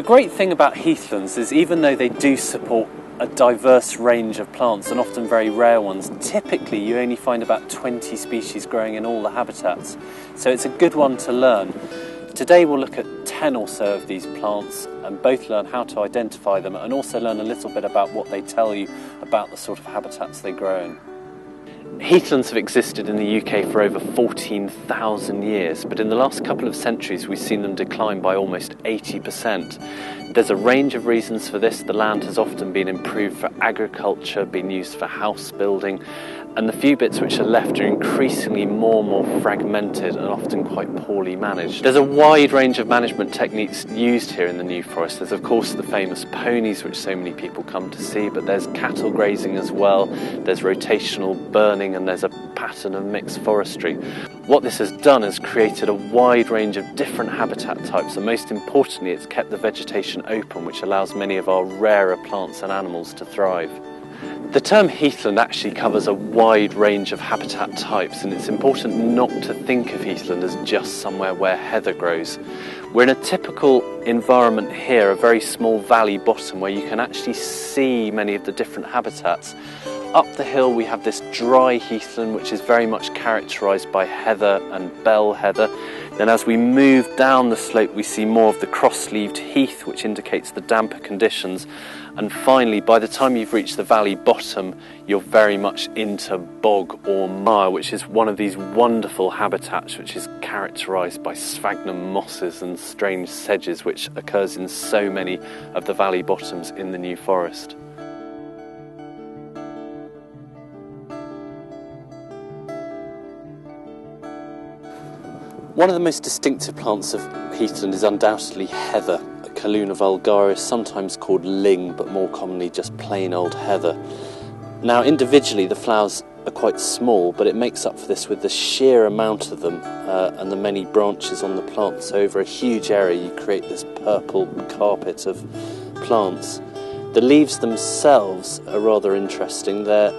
great thing about heathlands is even though they do support a diverse range of plants and often very rare ones, typically you only find about 20 species growing in all the habitats. So it's a good one to learn. Today we'll look at 10 or so of these plants and both learn how to identify them and also learn a little bit about what they tell you about the sort of habitats they grow in. Heathlands have existed in the UK for over 14,000 years, but in the last couple of centuries we've seen them decline by almost 80%. There's a range of reasons for this. The land has often been improved for agriculture, been used for house building, and the few bits which are left are increasingly more and more fragmented and often quite poorly managed. There's a wide range of management techniques used here in the New Forest. There's of course the famous ponies which so many people come to see, but there's cattle grazing as well, there's rotational burning, and there's a pattern of mixed forestry. What this has done is created a wide range of different habitat types, and most importantly it's kept the vegetation open, which allows many of our rarer plants and animals to thrive. The term heathland actually covers a wide range of habitat types, and it's important not to think of heathland as just somewhere where heather grows. We're in a typical environment here, a very small valley bottom where you can actually see many of the different habitats. Up the hill we have this dry heathland which is very much characterised by heather and bell heather. Then as we move down the slope we see more of the cross-leaved heath which indicates the damper conditions, and finally by the time you've reached the valley bottom you're very much into bog or mire, which is one of these wonderful habitats which is characterised by sphagnum mosses and strange sedges which occurs in so many of the valley bottoms in the New Forest. One of the most distinctive plants of heathland is undoubtedly heather, Calluna vulgaris, sometimes called ling, but more commonly just plain old heather. Now individually the flowers are quite small, but it makes up for this with the sheer amount of them and the many branches on the plant. So over a huge area you create this purple carpet of plants. The leaves themselves are rather interesting. They're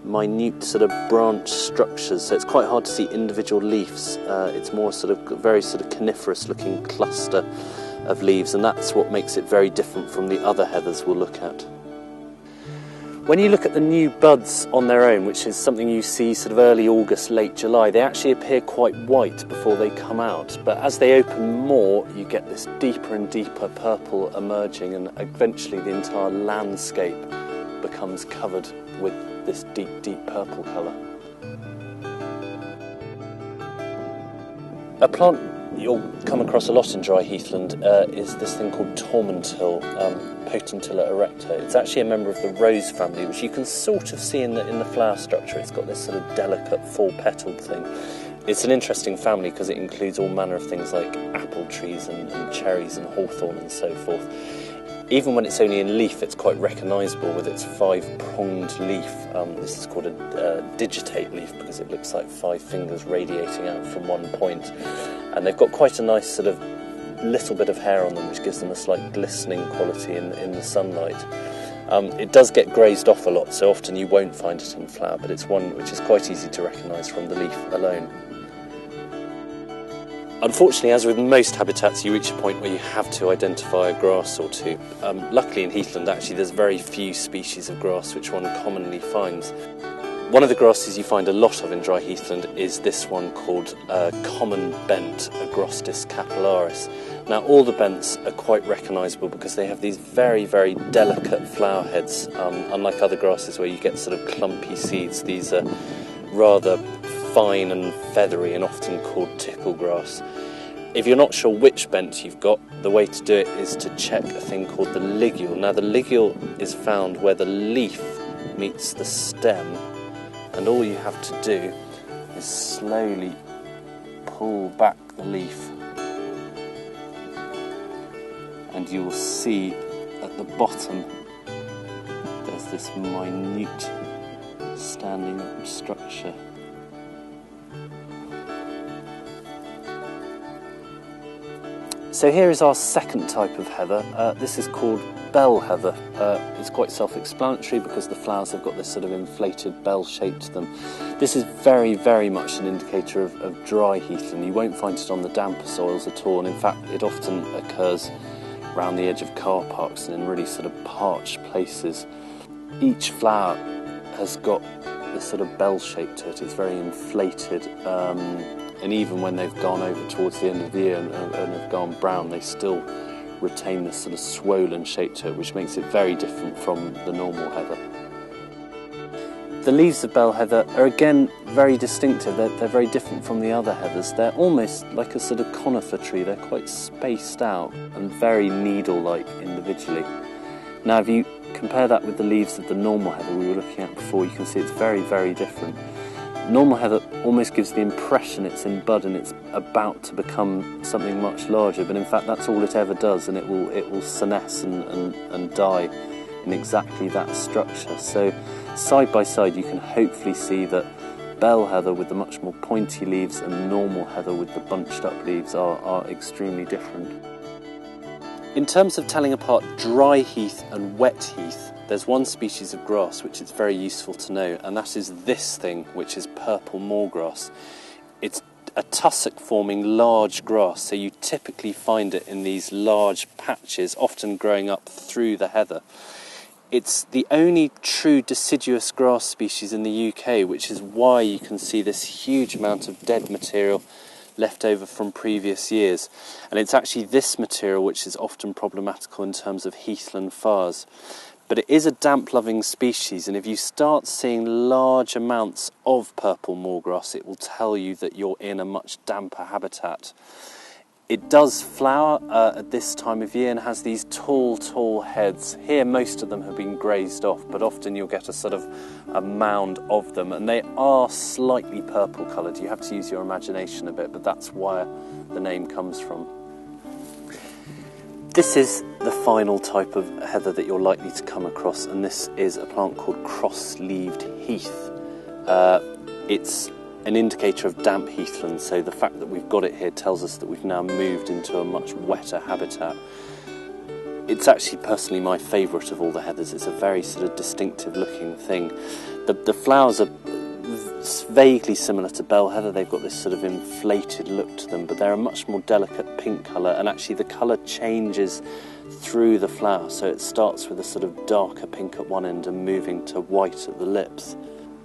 minute sort of branch structures, so it's quite hard to see individual leaves. It's more sort of very sort of coniferous looking cluster of leaves, and that's what makes it very different from the other heathers we'll look at. When you look at the new buds on their own, which is something you see sort of early August, late July, they actually appear quite white before they come out, but as they open more you get this deeper and deeper purple emerging, and eventually the entire landscape becomes covered with this deep, deep purple colour. A plant you'll come across a lot in dry heathland is this thing called Tormentil Potentilla erecta. It's actually a member of the rose family, which you can sort of see in the flower structure. It's got this sort of delicate four-petaled thing. It's an interesting family because it includes all manner of things like apple trees and cherries and hawthorn and so forth. Even when it's only in leaf, it's quite recognisable with its five-pronged leaf. This is called a digitate leaf because it looks like 5 fingers radiating out from one point. And they've got quite a nice sort of little bit of hair on them, which gives them a slight glistening quality in the sunlight. It does get grazed off a lot, so often you won't find it in flower, but it's one which is quite easy to recognise from the leaf alone. Unfortunately, as with most habitats, you reach a point where you have to identify a grass or two. Luckily in heathland, actually, there's very few species of grass which one commonly finds. One of the grasses you find a lot of in dry heathland is this one called common bent, Agrostis capillaris. Now, all the bents are quite recognisable because they have these very, very delicate flower heads. Unlike other grasses where you get sort of clumpy seeds, these are rather fine and feathery and often called tickle grass. If you're not sure which bent you've got, the way to do it is to check a thing called the ligule. Now the ligule is found where the leaf meets the stem, and all you have to do is slowly pull back the leaf, and you will see at the bottom there's this minute standing up structure. So here is our second type of heather. This is called bell heather. It's quite self-explanatory because the flowers have got this sort of inflated bell shape to them. This is very, very much an indicator of dry heathland. You won't find it on the damper soils at all, and in fact it often occurs around the edge of car parks and in really sort of parched places. Each flower has got this sort of bell shape to it. It's very inflated, and even when they've gone over towards the end of the year and have gone brown, they still retain this sort of swollen shape to it, which makes it very different from the normal heather. The leaves of bell heather are again very distinctive. They're very different from the other heathers. They're almost like a sort of conifer tree. They're quite spaced out and very needle-like individually. Now if you compare that with the leaves of the normal heather we were looking at before, you can see it's very, very different. Normal heather almost gives the impression it's in bud and it's about to become something much larger, but in fact that's all it ever does, and it will senesce and die in exactly that structure. So side by side you can hopefully see that bell heather with the much more pointy leaves and normal heather with the bunched up leaves are extremely different. In terms of telling apart dry heath and wet heath, there's one species of grass which it's very useful to know, and that is this thing, which is purple moorgrass. It's a tussock forming large grass, so you typically find it in these large patches, often growing up through the heather. It's the only true deciduous grass species in the UK, which is why you can see this huge amount of dead material left over from previous years. And it's actually this material which is often problematical in terms of heathland fires. But it is a damp-loving species, and if you start seeing large amounts of purple moorgrass, it will tell you that you're in a much damper habitat. It does flower at this time of year and has these tall heads. Here most of them have been grazed off, but often you'll get a sort of a mound of them, and they are slightly purple coloured. You have to use your imagination a bit, but that's where the name comes from. This is the final type of heather that you're likely to come across, and this is a plant called cross-leaved heath. It's an indicator of damp heathland, so the fact that we've got it here tells us that we've now moved into a much wetter habitat. It's actually personally my favourite of all the heathers. It's a very sort of distinctive looking thing. The flowers are vaguely similar to bell heather. They've got this sort of inflated look to them, but they're a much more delicate pink colour, and actually the colour changes through the flower, so it starts with a sort of darker pink at one end and moving to white at the lips.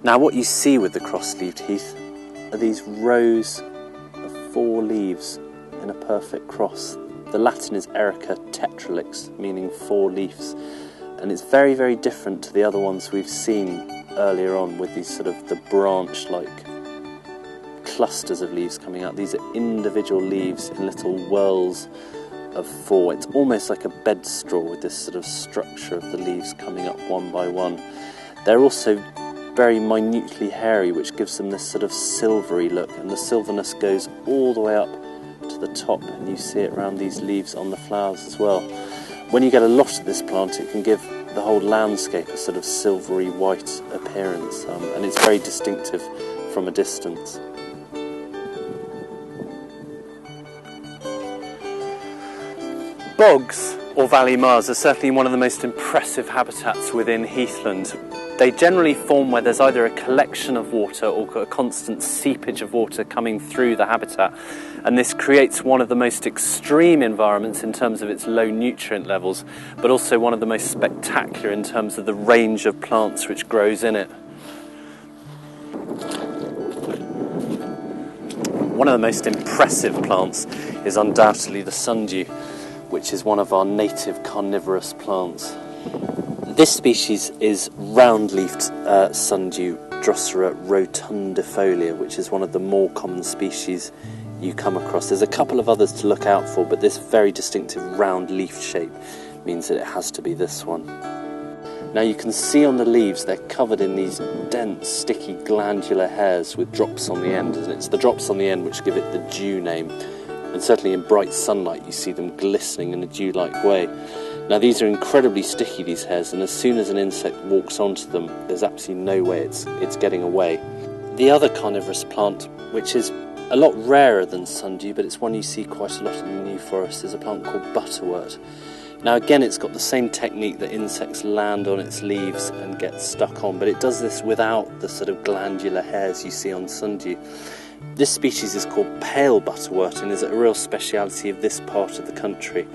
Now what you see with the cross-leaved heath are these rows of 4 leaves in a perfect cross. The Latin is Erica tetralix, meaning 4 leaves, and it's very, very different to the other ones we've seen earlier on with these sort of the branch-like clusters of leaves coming out. These are individual leaves in little whorls of 4. It's almost like a bedstraw with this sort of structure of the leaves coming up one by one. They're also very minutely hairy, which gives them this sort of silvery look, and the silverness goes all the way up to the top, and you see it around these leaves on the flowers as well. When you get a lot of this plant, it can give the whole landscape a sort of silvery white appearance, and it's very distinctive from a distance. Bogs, or valley marshes, are certainly one of the most impressive habitats within heathland. They generally form where there's either a collection of water or a constant seepage of water coming through the habitat, and this creates one of the most extreme environments in terms of its low nutrient levels, but also one of the most spectacular in terms of the range of plants which grows in it. One of the most impressive plants is undoubtedly the sundew, which is one of our native carnivorous plants. This species is round-leafed sundew, Drosera rotundifolia, which is one of the more common species you come across. There's a couple of others to look out for, but this very distinctive round-leaf shape means that it has to be this one. Now you can see on the leaves they're covered in these dense, sticky glandular hairs with drops on the end, and it's the drops on the end which give it the dew name. And certainly in bright sunlight you see them glistening in a dew-like way. Now these are incredibly sticky, these hairs, and as soon as an insect walks onto them, there's absolutely no way it's getting away. The other carnivorous plant, which is a lot rarer than sundew, but it's one you see quite a lot in the New Forest, is a plant called butterwort. Now again, it's got the same technique that insects land on its leaves and get stuck on, but it does this without the sort of glandular hairs you see on sundew. This species is called pale butterwort and is a real speciality of this part of the country.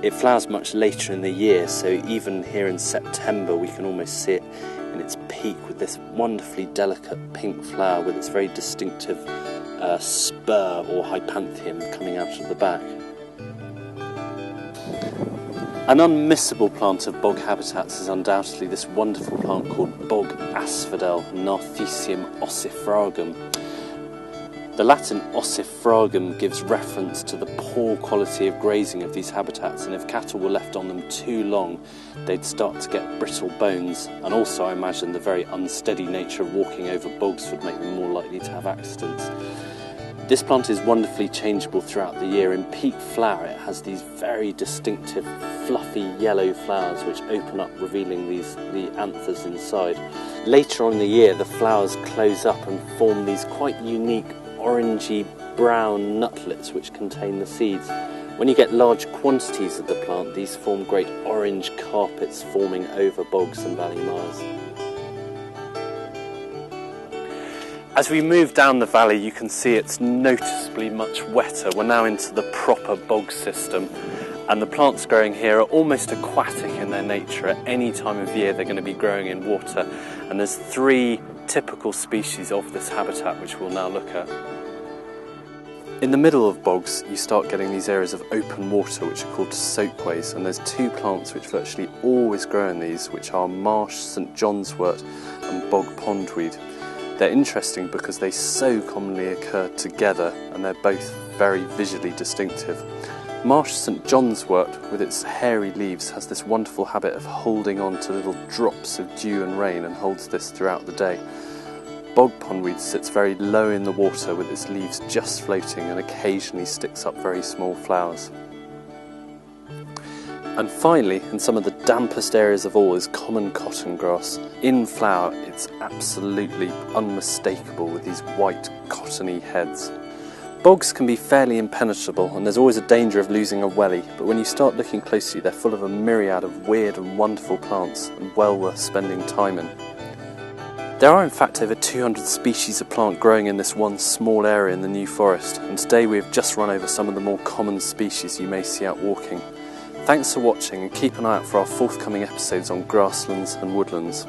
It flowers much later in the year, so even here in September we can almost see it in its peak with this wonderfully delicate pink flower with its very distinctive spur or hypanthium coming out of the back. An unmissable plant of bog habitats is undoubtedly this wonderful plant called bog asphodel, Narthecium ossifragum. The Latin ossifragum gives reference to the poor quality of grazing of these habitats, and if cattle were left on them too long, they'd start to get brittle bones, and also I imagine the very unsteady nature of walking over bogs would make them more likely to have accidents. This plant is wonderfully changeable throughout the year. In peak flower it has these very distinctive fluffy yellow flowers which open up, revealing the anthers inside. Later on in the year the flowers close up and form these quite unique orangey brown nutlets which contain the seeds. When you get large quantities of the plant, these form great orange carpets forming over bogs and valley mires. As we move down the valley you can see it's noticeably much wetter. We're now into the proper bog system, and the plants growing here are almost aquatic in their nature. At any time of year they're going to be growing in water, and there's 3 typical species of this habitat which we'll now look at. In the middle of bogs you start getting these areas of open water which are called soakways, and there's 2 plants which virtually always grow in these, which are Marsh St John's wort and bog pondweed. They're interesting because they so commonly occur together and they're both very visually distinctive. Marsh St John's wort, with its hairy leaves, has this wonderful habit of holding on to little drops of dew and rain and holds this throughout the day. Bog pondweed sits very low in the water with its leaves just floating and occasionally sticks up very small flowers. And finally, in some of the dampest areas of all, is common cottongrass. In flower it's absolutely unmistakable with these white cottony heads. Bogs can be fairly impenetrable and there's always a danger of losing a welly, but when you start looking closely they're full of a myriad of weird and wonderful plants and well worth spending time in. There are in fact over 200 species of plant growing in this one small area in the New Forest, and today we have just run over some of the more common species you may see out walking. Thanks for watching, and keep an eye out for our forthcoming episodes on grasslands and woodlands.